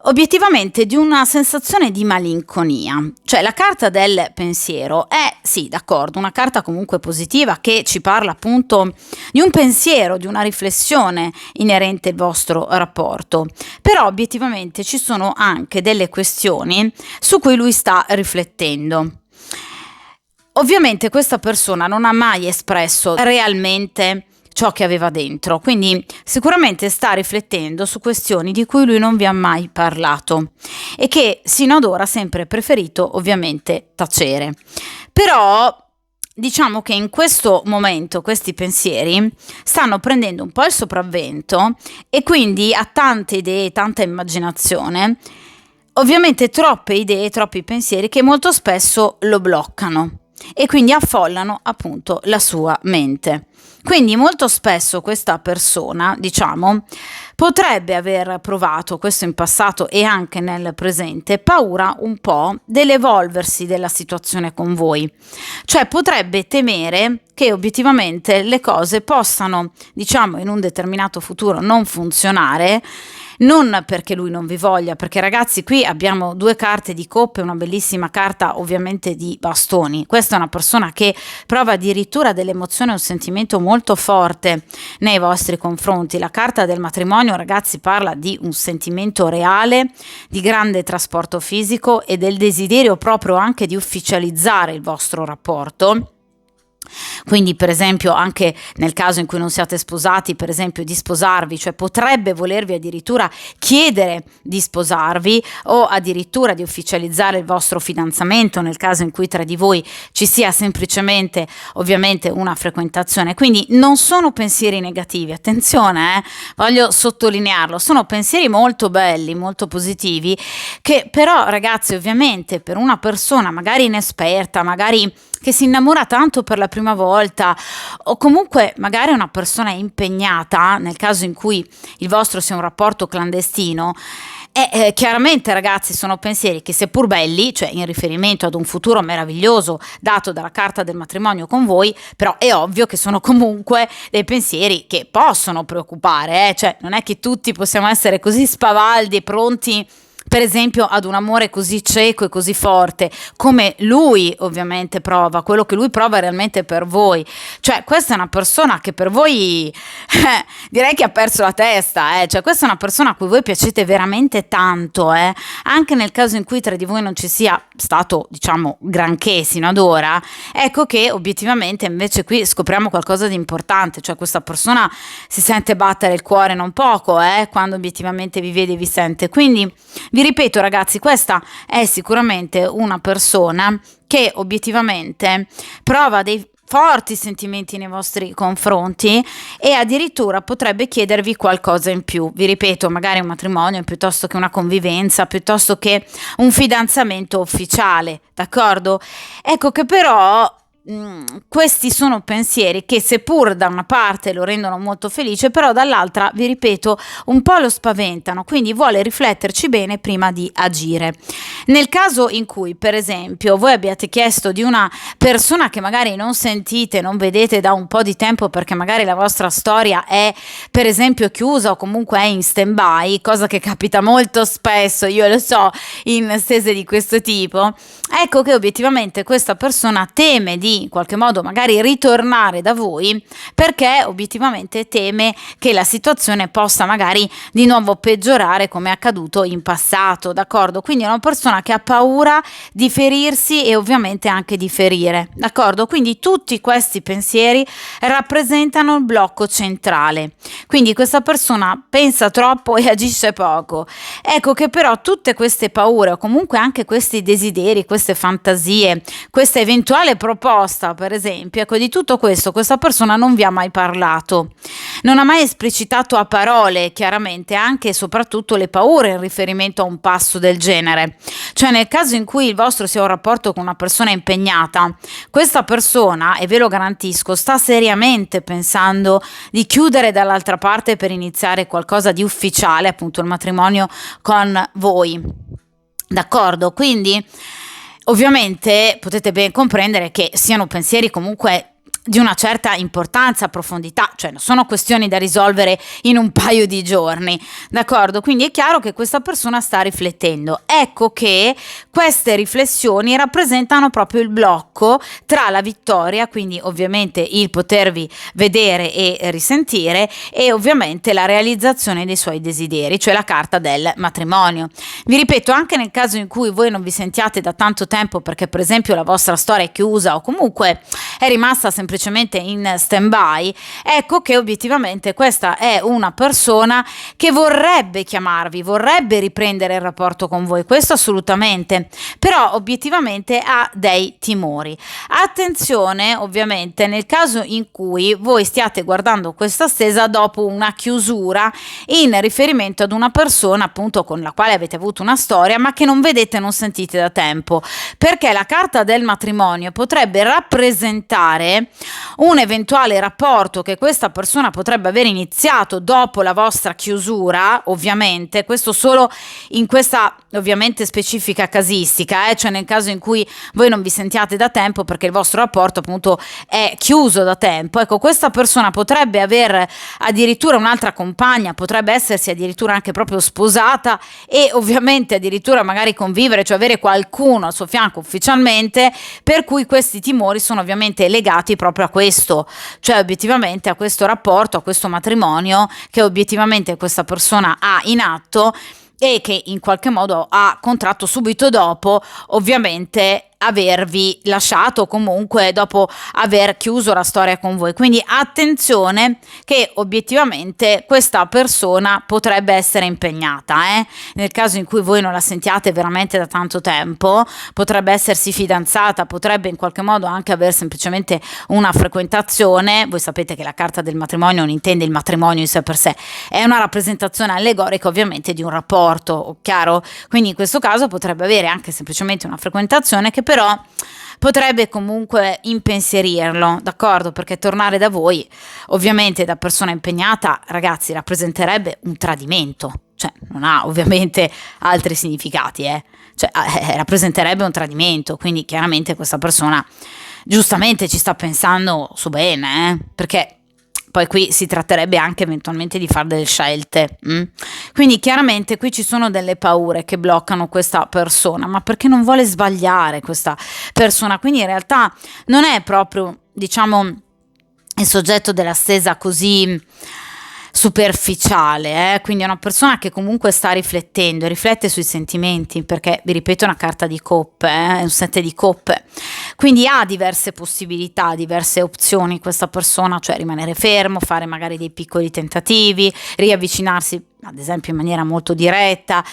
obiettivamente di una sensazione di malinconia, cioè la carta del pensiero è, sì, d'accordo, una carta comunque positiva che ci parla appunto di un pensiero, di una riflessione inerente al vostro rapporto, però obiettivamente ci sono anche delle questioni su cui lui sta riflettendo. Ovviamente questa persona non ha mai espresso realmente ciò che aveva dentro, quindi sicuramente sta riflettendo su questioni di cui lui non vi ha mai parlato e che sino ad ora ha sempre preferito ovviamente tacere. Però diciamo che in questo momento questi pensieri stanno prendendo un po' il sopravvento e quindi ha tante idee, tanta immaginazione, ovviamente troppe idee, troppi pensieri che molto spesso lo bloccano e quindi affollano appunto la sua mente. Quindi molto spesso questa persona, diciamo, potrebbe aver provato, questo in passato e anche nel presente, paura un po' dell'evolversi della situazione con voi. Cioè potrebbe temere che obiettivamente le cose possano, diciamo, in un determinato futuro non funzionare, non perché lui non vi voglia, perché ragazzi qui abbiamo 2 carte di coppe, una bellissima carta ovviamente di bastoni. Questa è una persona che prova addirittura dell'emozione, un sentimento molto forte nei vostri confronti. La carta del matrimonio, ragazzi, parla di un sentimento reale, di grande trasporto fisico e del desiderio proprio anche di ufficializzare il vostro rapporto. Quindi per esempio anche nel caso in cui non siate sposati, per esempio di sposarvi, cioè potrebbe volervi addirittura chiedere di sposarvi o addirittura di ufficializzare il vostro fidanzamento nel caso in cui tra di voi ci sia semplicemente ovviamente una frequentazione. Quindi non sono pensieri negativi, attenzione, voglio sottolinearlo, sono pensieri molto belli, molto positivi, che però ragazzi ovviamente per una persona magari inesperta, magari che si innamora tanto per la prima volta o comunque magari una persona impegnata nel caso in cui il vostro sia un rapporto clandestino, chiaramente ragazzi sono pensieri che seppur belli, cioè in riferimento ad un futuro meraviglioso dato dalla carta del matrimonio con voi, però è ovvio che sono comunque dei pensieri che possono preoccupare, cioè non è che tutti possiamo essere così spavaldi e pronti per esempio ad un amore così cieco e così forte come lui ovviamente prova, quello che lui prova realmente per voi. Cioè questa è una persona che per voi direi che ha perso la testa, cioè questa è una persona a cui voi piacete veramente tanto, anche nel caso in cui tra di voi non ci sia stato, diciamo, granché sino ad ora. Ecco che obiettivamente invece qui scopriamo qualcosa di importante, cioè questa persona si sente battere il cuore non poco quando obiettivamente vi vede e vi sente. Quindi vi ripeto ragazzi, questa è sicuramente una persona che obiettivamente prova dei forti sentimenti nei vostri confronti e addirittura potrebbe chiedervi qualcosa in più. Vi ripeto, magari un matrimonio piuttosto che una convivenza, piuttosto che un fidanzamento ufficiale, d'accordo? Ecco che però questi sono pensieri che seppur da una parte lo rendono molto felice, però dall'altra, vi ripeto, un po' lo spaventano, quindi vuole rifletterci bene prima di agire. Nel caso in cui, per esempio, voi abbiate chiesto di una persona che magari non sentite, non vedete da un po' di tempo perché magari la vostra storia è, per esempio, chiusa o comunque è in stand-by, cosa che capita molto spesso, io lo so, in stese di questo tipo, ecco che obiettivamente questa persona teme di in qualche modo magari ritornare da voi perché obiettivamente teme che la situazione possa magari di nuovo peggiorare come è accaduto in passato, d'accordo? Quindi è una persona che ha paura di ferirsi e ovviamente anche di ferire, d'accordo? Quindi tutti questi pensieri rappresentano il blocco centrale, quindi questa persona pensa troppo e agisce poco. Ecco che però tutte queste paure o comunque anche questi desideri, queste fantasie, questa eventuale proposta, per esempio, ecco, di tutto questo questa persona non vi ha mai parlato, non ha mai esplicitato a parole chiaramente anche e soprattutto le paure in riferimento a un passo del genere. Cioè, nel caso in cui il vostro sia un rapporto con una persona impegnata, questa persona, e ve lo garantisco, sta seriamente pensando di chiudere dall'altra parte per iniziare qualcosa di ufficiale, appunto il matrimonio con voi, d'accordo? Quindi ovviamente potete ben comprendere che siano pensieri comunque di una certa importanza, profondità, cioè non sono questioni da risolvere in un paio di giorni, d'accordo? Quindi è chiaro che questa persona sta riflettendo. Ecco che queste riflessioni rappresentano proprio il blocco tra la vittoria, quindi ovviamente il potervi vedere e risentire, e ovviamente la realizzazione dei suoi desideri, cioè la carta del matrimonio. Vi ripeto, anche nel caso in cui voi non vi sentiate da tanto tempo perché per esempio la vostra storia è chiusa o comunque è rimasta semplicemente in stand-by, ecco che obiettivamente questa è una persona che vorrebbe chiamarvi, vorrebbe riprendere il rapporto con voi, questo assolutamente, però obiettivamente ha dei timori. Attenzione ovviamente nel caso in cui voi stiate guardando questa stesa dopo una chiusura in riferimento ad una persona appunto con la quale avete avuto una storia ma che non vedete, non sentite da tempo, perché la carta del matrimonio potrebbe rappresentare un eventuale rapporto che questa persona potrebbe aver iniziato dopo la vostra chiusura, ovviamente, questo solo in questa ovviamente specifica casistica, cioè nel caso in cui voi non vi sentiate da tempo perché il vostro rapporto appunto è chiuso da tempo. Ecco, questa persona potrebbe aver addirittura un'altra compagna, potrebbe essersi addirittura anche proprio sposata e ovviamente addirittura magari convivere, cioè avere qualcuno al suo fianco ufficialmente, per cui questi timori sono ovviamente legati proprio a questo, cioè obiettivamente a questo rapporto, a questo matrimonio che obiettivamente questa persona ha in atto e che in qualche modo ha contratto subito dopo ovviamente avervi lasciato o comunque dopo aver chiuso la storia con voi. Quindi attenzione che obiettivamente questa persona potrebbe essere impegnata, nel caso in cui voi non la sentiate veramente da tanto tempo, potrebbe essersi fidanzata, potrebbe in qualche modo anche aver semplicemente una frequentazione. Voi sapete che la carta del matrimonio non intende il matrimonio in sé per sé, è una rappresentazione allegorica ovviamente di un rapporto, chiaro? Quindi in questo caso potrebbe avere anche semplicemente una frequentazione che però potrebbe comunque impensierirlo, d'accordo? Perché tornare da voi, ovviamente da persona impegnata, ragazzi, rappresenterebbe un tradimento, cioè non ha ovviamente altri significati, cioè rappresenterebbe un tradimento, quindi chiaramente questa persona giustamente ci sta pensando su bene, perché poi qui si tratterebbe anche eventualmente di fare delle scelte. Quindi chiaramente qui ci sono delle paure che bloccano questa persona, ma perché non vuole sbagliare questa persona, quindi in realtà non è proprio, diciamo, il soggetto della stesa così superficiale, quindi è una persona che comunque sta riflettendo, riflette sui sentimenti, perché vi ripeto è una carta di coppe, è un 7 di coppe, quindi ha diverse possibilità, diverse opzioni questa persona, cioè rimanere fermo, fare magari dei piccoli tentativi, riavvicinarsi ad esempio in maniera molto diretta,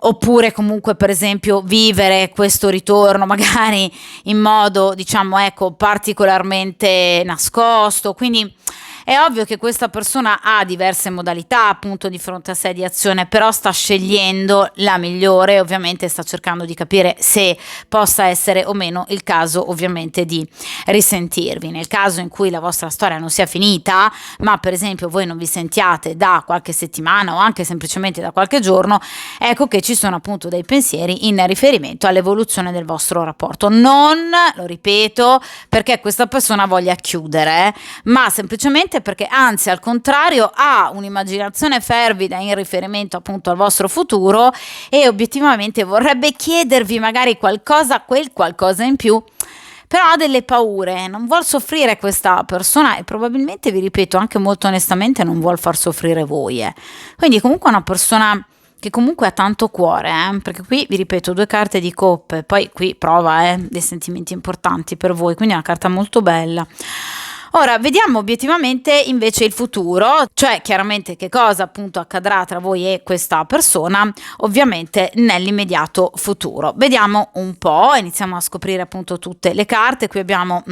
oppure comunque per esempio vivere questo ritorno magari in modo, diciamo, ecco, particolarmente nascosto. Quindi è ovvio che questa persona ha diverse modalità appunto di fronte a sé di azione, però sta scegliendo la migliore, ovviamente sta cercando di capire se possa essere o meno il caso ovviamente di risentirvi. Nel caso in cui la vostra storia non sia finita, ma per esempio voi non vi sentiate da qualche settimana o anche semplicemente da qualche giorno, ecco che ci sono appunto dei pensieri in riferimento all'evoluzione del vostro rapporto. Non, lo ripeto, perché questa persona voglia chiudere, ma semplicemente perché, anzi, al contrario, ha un'immaginazione fervida in riferimento appunto al vostro futuro e obiettivamente vorrebbe chiedervi magari qualcosa, quel qualcosa in più, però ha delle paure, non vuol soffrire questa persona e probabilmente, vi ripeto, anche molto onestamente non vuol far soffrire voi. Quindi comunque è una persona che comunque ha tanto cuore, perché qui vi ripeto 2 carte di coppe, poi qui prova dei sentimenti importanti per voi, quindi è una carta molto bella. Ora vediamo obiettivamente invece il futuro, cioè chiaramente che cosa appunto accadrà tra voi e questa persona, ovviamente nell'immediato futuro. Vediamo un po', iniziamo a scoprire appunto tutte le carte. Qui abbiamo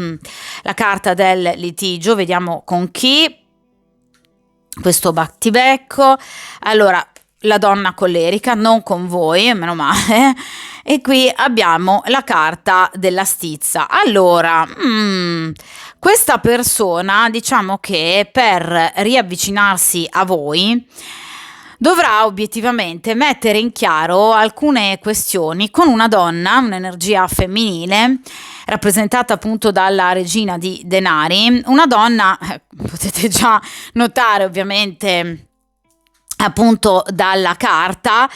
la carta del litigio, vediamo con chi, questo battibecco. Allora, la donna collerica, non con voi, meno male. E qui abbiamo la carta della stizza. Allora, questa persona, diciamo che per riavvicinarsi a voi dovrà obiettivamente mettere in chiaro alcune questioni con una donna, un'energia femminile, rappresentata appunto dalla regina di denari, una donna, potete già notare ovviamente appunto dalla carta,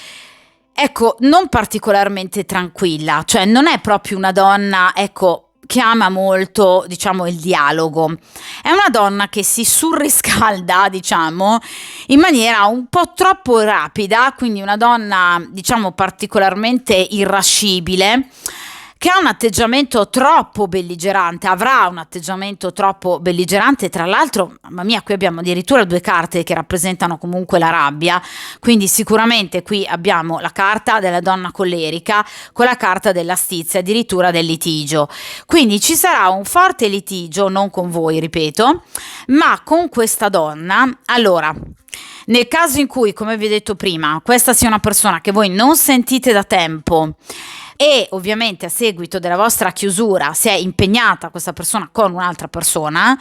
ecco, non particolarmente tranquilla, cioè non è proprio una donna, ecco, che ama molto, diciamo, il dialogo. È una donna che si surriscalda, diciamo, in maniera un po' troppo rapida, quindi una donna, diciamo, particolarmente irascibile, che ha un atteggiamento troppo belligerante, avrà un atteggiamento troppo belligerante. Tra l'altro, mamma mia, qui abbiamo addirittura 2 carte che rappresentano comunque la rabbia, quindi sicuramente qui abbiamo la carta della donna collerica con la carta della stizza, addirittura del litigio. Quindi ci sarà un forte litigio, non con voi, ripeto, ma con questa donna. Allora, nel caso in cui, come vi ho detto prima, questa sia una persona che voi non sentite da tempo e ovviamente a seguito della vostra chiusura si è impegnata questa persona con un'altra persona,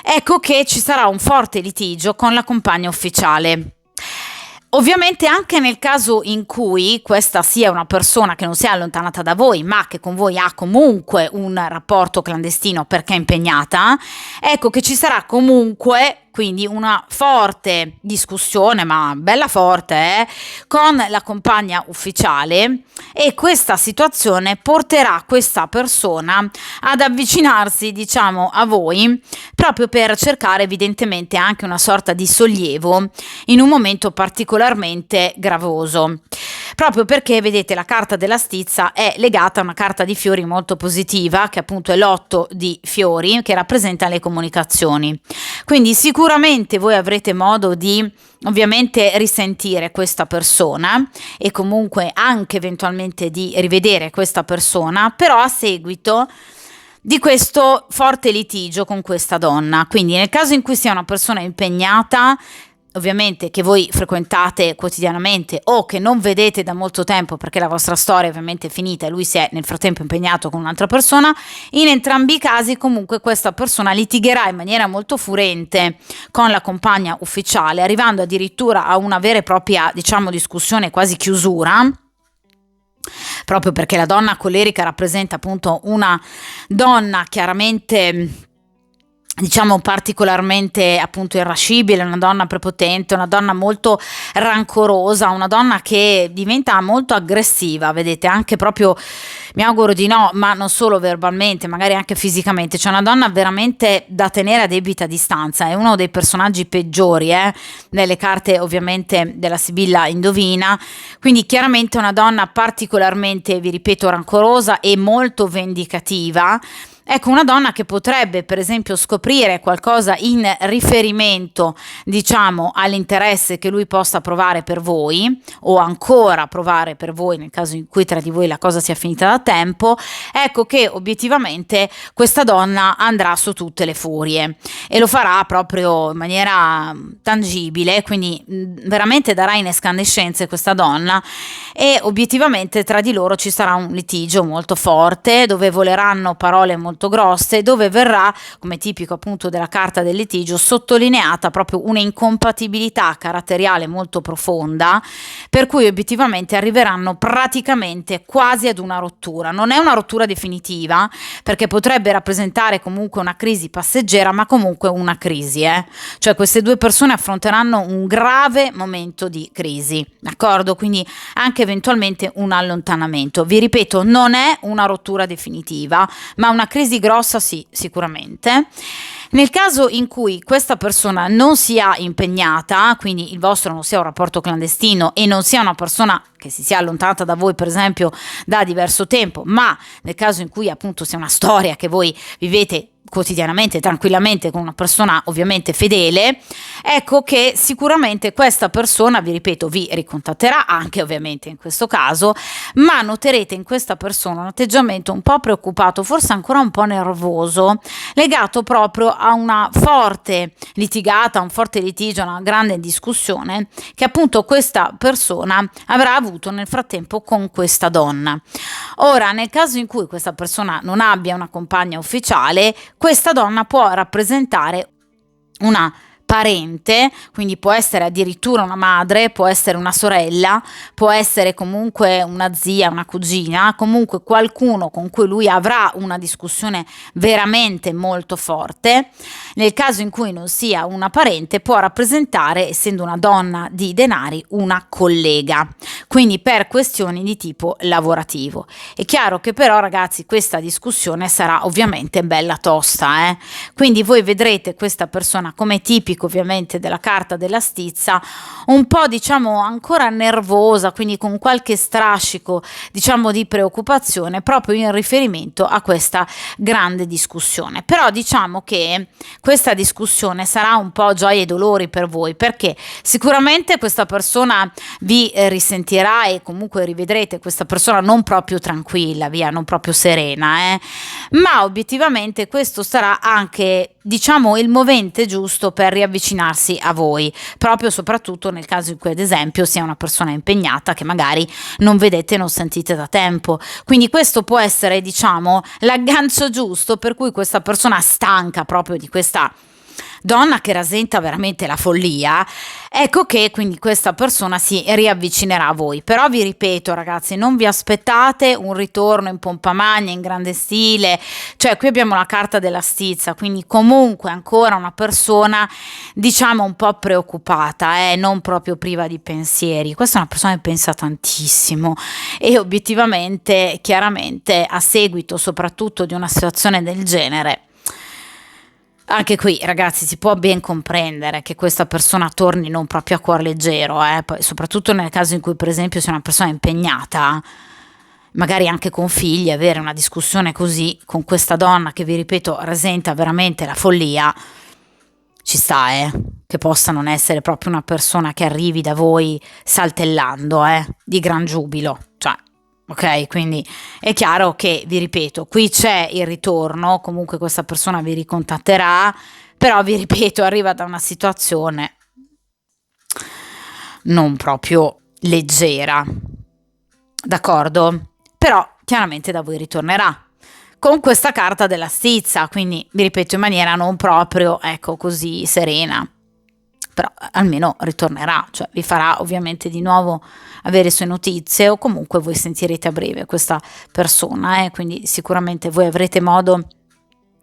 ecco che ci sarà un forte litigio con la compagna ufficiale. Ovviamente anche nel caso in cui questa sia una persona che non si è allontanata da voi, ma che con voi ha comunque un rapporto clandestino perché è impegnata, ecco che ci sarà comunque quindi una forte discussione, ma bella forte, con la compagna ufficiale, e questa situazione porterà questa persona ad avvicinarsi, diciamo, a voi proprio per cercare evidentemente anche una sorta di sollievo in un momento particolarmente gravoso. Proprio perché, vedete, la carta della stizza è legata a una carta di fiori molto positiva, che appunto è l'8 di fiori, che rappresenta le comunicazioni. Quindi sicuramente voi avrete modo di ovviamente risentire questa persona e comunque anche eventualmente di rivedere questa persona, però a seguito di questo forte litigio con questa donna. Quindi nel caso in cui sia una persona impegnata, ovviamente che voi frequentate quotidianamente o che non vedete da molto tempo perché la vostra storia ovviamente è finita e lui si è nel frattempo impegnato con un'altra persona, in entrambi i casi comunque questa persona litigherà in maniera molto furente con la compagna ufficiale, arrivando addirittura a una vera e propria, diciamo, discussione, quasi chiusura, proprio perché la donna collerica rappresenta appunto una donna chiaramente, diciamo, particolarmente appunto irascibile, una donna prepotente, una donna molto rancorosa, una donna che diventa molto aggressiva, vedete, anche proprio, mi auguro di no, ma non solo verbalmente, magari anche fisicamente. C'è una donna veramente da tenere a debita distanza, è uno dei personaggi peggiori nelle carte ovviamente della Sibilla Indovina, quindi chiaramente una donna particolarmente, vi ripeto, rancorosa e molto vendicativa. Ecco, una donna che potrebbe, per esempio, scoprire qualcosa in riferimento, diciamo, all'interesse che lui possa provare per voi, o ancora provare per voi nel caso in cui tra di voi la cosa sia finita da tempo, ecco che obiettivamente questa donna andrà su tutte le furie e lo farà proprio in maniera tangibile, quindi veramente darà in escandescenze questa donna e obiettivamente tra di loro ci sarà un litigio molto forte dove voleranno parole molto grosse, dove verrà, come tipico appunto della carta del litigio, sottolineata proprio un'incompatibilità caratteriale molto profonda, per cui obiettivamente arriveranno praticamente quasi ad una rottura. Non è una rottura definitiva, perché potrebbe rappresentare comunque una crisi passeggera, ma comunque una crisi, cioè queste due persone affronteranno un grave momento di crisi, d'accordo? Quindi anche eventualmente un allontanamento. Vi ripeto, non è una rottura definitiva, ma una crisi grossa sì, sicuramente. Nel caso in cui questa persona non sia impegnata, quindi il vostro non sia un rapporto clandestino e non sia una persona che si sia allontanata da voi, per esempio, da diverso tempo, ma nel caso in cui appunto sia una storia che voi vivete quotidianamente, tranquillamente, con una persona ovviamente fedele, ecco che sicuramente questa persona, vi ripeto, vi ricontatterà anche ovviamente in questo caso, ma noterete in questa persona un atteggiamento un po' preoccupato, forse ancora un po' nervoso, legato proprio a una forte litigata, un forte litigio, una grande discussione che appunto questa persona avrà avuto nel frattempo con questa donna. Ora, nel caso in cui questa persona non abbia una compagna ufficiale, questa donna può rappresentare una parente, quindi può essere addirittura una madre, può essere una sorella, può essere comunque una zia, una cugina, comunque qualcuno con cui lui avrà una discussione veramente molto forte. Nel caso in cui non sia una parente, può rappresentare, essendo una donna di denari, una collega, quindi per questioni di tipo lavorativo. È chiaro che però, ragazzi, questa discussione sarà ovviamente bella tosta, quindi voi vedrete questa persona come tipico ovviamente della carta della stizza, un po' diciamo ancora nervosa, quindi con qualche strascico diciamo di preoccupazione proprio in riferimento a questa grande discussione. Però diciamo che questa discussione sarà un po' gioia e dolori per voi, perché sicuramente questa persona vi risentirà e comunque rivedrete questa persona non proprio tranquilla, via, non proprio serena, ma obiettivamente questo sarà anche diciamo il movente giusto per riavvicinarsi a voi, proprio soprattutto nel caso in cui ad esempio sia una persona impegnata che magari non vedete e non sentite da tempo. Quindi questo può essere diciamo l'aggancio giusto per cui questa persona stanca proprio di questa donna che rasenta veramente la follia, ecco che quindi questa persona si riavvicinerà a voi. Però vi ripeto, ragazzi, non vi aspettate un ritorno in pompa magna, in grande stile, cioè qui abbiamo la carta della stizza, quindi comunque ancora una persona diciamo un po' preoccupata, non proprio priva di pensieri. Questa è una persona che pensa tantissimo e obiettivamente, chiaramente, a seguito soprattutto di una situazione del genere, anche qui, ragazzi, si può ben comprendere che questa persona torni non proprio a cuor leggero, poi, soprattutto nel caso in cui, per esempio, sia una persona impegnata, magari anche con figli, avere una discussione così con questa donna che, vi ripeto, rasenta veramente la follia, ci sta, che possa non essere proprio una persona che arrivi da voi saltellando, di gran giubilo, cioè. Ok, quindi è chiaro che, vi ripeto, qui c'è il ritorno, comunque questa persona vi ricontatterà, però vi ripeto, arriva da una situazione non proprio leggera, d'accordo? Però chiaramente da voi ritornerà con questa carta della stizza, quindi vi ripeto in maniera non proprio, ecco, così serena. Però almeno ritornerà, cioè vi farà ovviamente di nuovo avere sue notizie o comunque voi sentirete a breve questa persona, quindi sicuramente voi avrete modo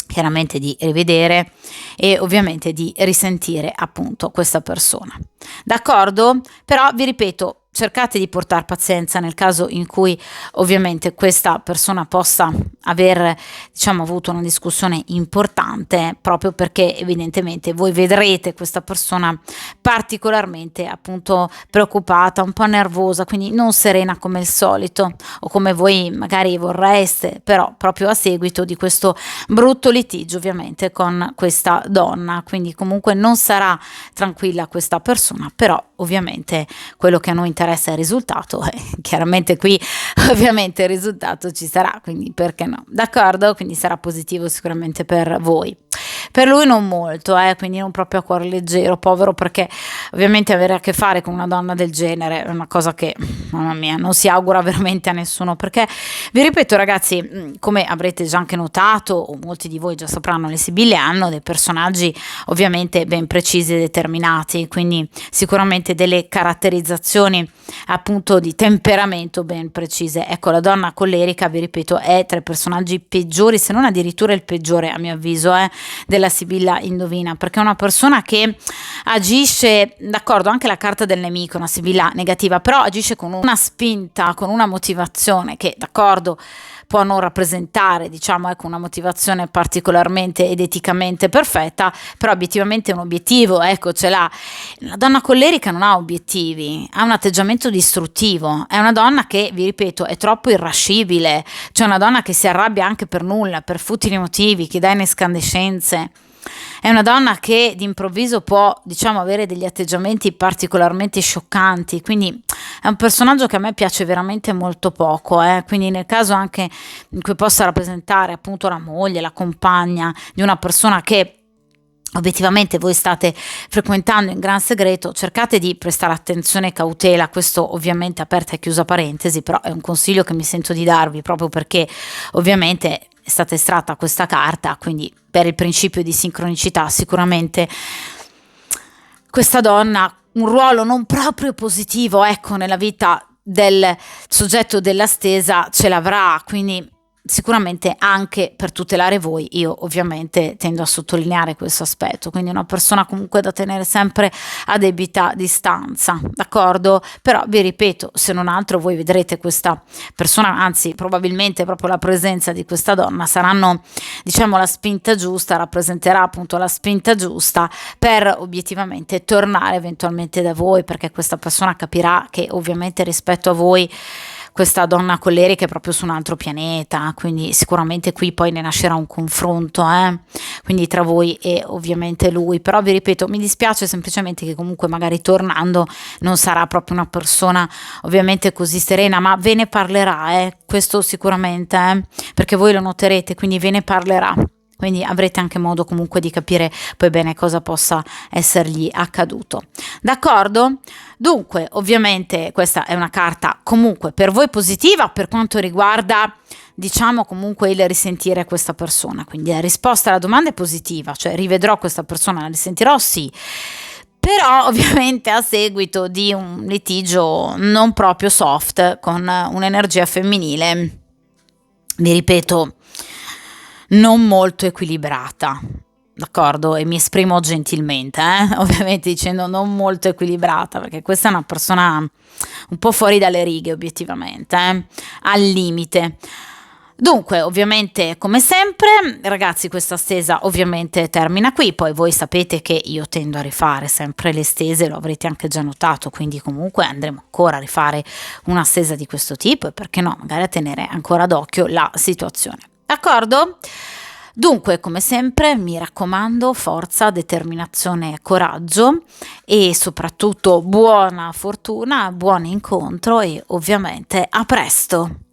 chiaramente di rivedere e ovviamente di risentire appunto questa persona, d'accordo? Però vi ripeto, cercate di portare pazienza nel caso in cui ovviamente questa persona possa aver diciamo avuto una discussione importante, proprio perché evidentemente voi vedrete questa persona particolarmente appunto preoccupata, un po' nervosa, quindi non serena come il solito o come voi magari vorreste, però proprio a seguito di questo brutto litigio ovviamente con questa donna, quindi comunque non sarà tranquilla questa persona, però ovviamente quello che a noi interessa è il risultato, chiaramente qui ovviamente il risultato ci sarà, quindi perché no, d'accordo? Quindi sarà positivo sicuramente per voi. Per lui non molto, quindi non proprio a cuore leggero, povero, perché ovviamente avere a che fare con una donna del genere è una cosa che, mamma mia, non si augura veramente a nessuno, perché vi ripeto ragazzi, come avrete già anche notato, o molti di voi già sapranno, le Sibille hanno dei personaggi ovviamente ben precisi e determinati, quindi sicuramente delle caratterizzazioni appunto di temperamento ben precise. Ecco, la donna collerica, vi ripeto, è tra i personaggi peggiori, se non addirittura il peggiore a mio avviso, della Sibilla Indovina, perché è una persona che agisce, d'accordo, anche la carta del nemico, una Sibilla negativa, però agisce con una spinta, con una motivazione che, d'accordo, può non rappresentare, diciamo, ecco, una motivazione particolarmente ed eticamente perfetta, però obiettivamente un obiettivo, ecco, ce l'ha. La donna collerica non ha obiettivi, ha un atteggiamento distruttivo, è una donna che, vi ripeto, è troppo irascibile, cioè una donna che si arrabbia anche per nulla, per futili motivi, che dà in escandescenze. È una donna che d'improvviso può, diciamo, avere degli atteggiamenti particolarmente scioccanti, quindi è un personaggio che a me piace veramente molto poco, quindi nel caso anche in cui possa rappresentare appunto la moglie, la compagna di una persona che obiettivamente voi state frequentando in gran segreto, cercate di prestare attenzione e cautela, questo ovviamente aperta e chiusa parentesi, però è un consiglio che mi sento di darvi proprio perché ovviamente è stata estratta questa carta, quindi per il principio di sincronicità sicuramente questa donna un ruolo non proprio positivo, ecco, nella vita del soggetto della stesa ce l'avrà, quindi sicuramente anche per tutelare voi, io ovviamente tendo a sottolineare questo aspetto, quindi una persona comunque da tenere sempre a debita distanza, d'accordo? Però vi ripeto, se non altro voi vedrete questa persona, anzi probabilmente proprio la presenza di questa donna saranno, diciamo, la spinta giusta, rappresenterà appunto la spinta giusta per obiettivamente tornare eventualmente da voi, perché questa persona capirà che ovviamente rispetto a voi questa donna collerica è proprio su un altro pianeta, quindi sicuramente qui poi ne nascerà un confronto, quindi tra voi e ovviamente lui, però vi ripeto, mi dispiace semplicemente che comunque magari tornando non sarà proprio una persona ovviamente così serena, ma ve ne parlerà, questo sicuramente, perché voi lo noterete, quindi ve ne parlerà. Quindi avrete anche modo comunque di capire poi bene cosa possa essergli accaduto. D'accordo? Dunque, ovviamente questa è una carta comunque per voi positiva per quanto riguarda, diciamo, comunque il risentire questa persona. Quindi la risposta alla domanda è positiva, cioè rivedrò questa persona, la risentirò, sì. Però ovviamente a seguito di un litigio non proprio soft con un'energia femminile, vi ripeto, non molto equilibrata, d'accordo? E mi esprimo gentilmente, ovviamente dicendo non molto equilibrata, perché questa è una persona un po' fuori dalle righe, obiettivamente, al limite. Dunque, ovviamente, come sempre, ragazzi, questa stesa ovviamente termina qui, poi voi sapete che io tendo a rifare sempre le stese, lo avrete anche già notato, quindi comunque andremo ancora a rifare una stesa di questo tipo e perché no, magari a tenere ancora d'occhio la situazione. D'accordo? Dunque, come sempre, mi raccomando, forza, determinazione, coraggio e soprattutto buona fortuna, buon incontro e ovviamente a presto!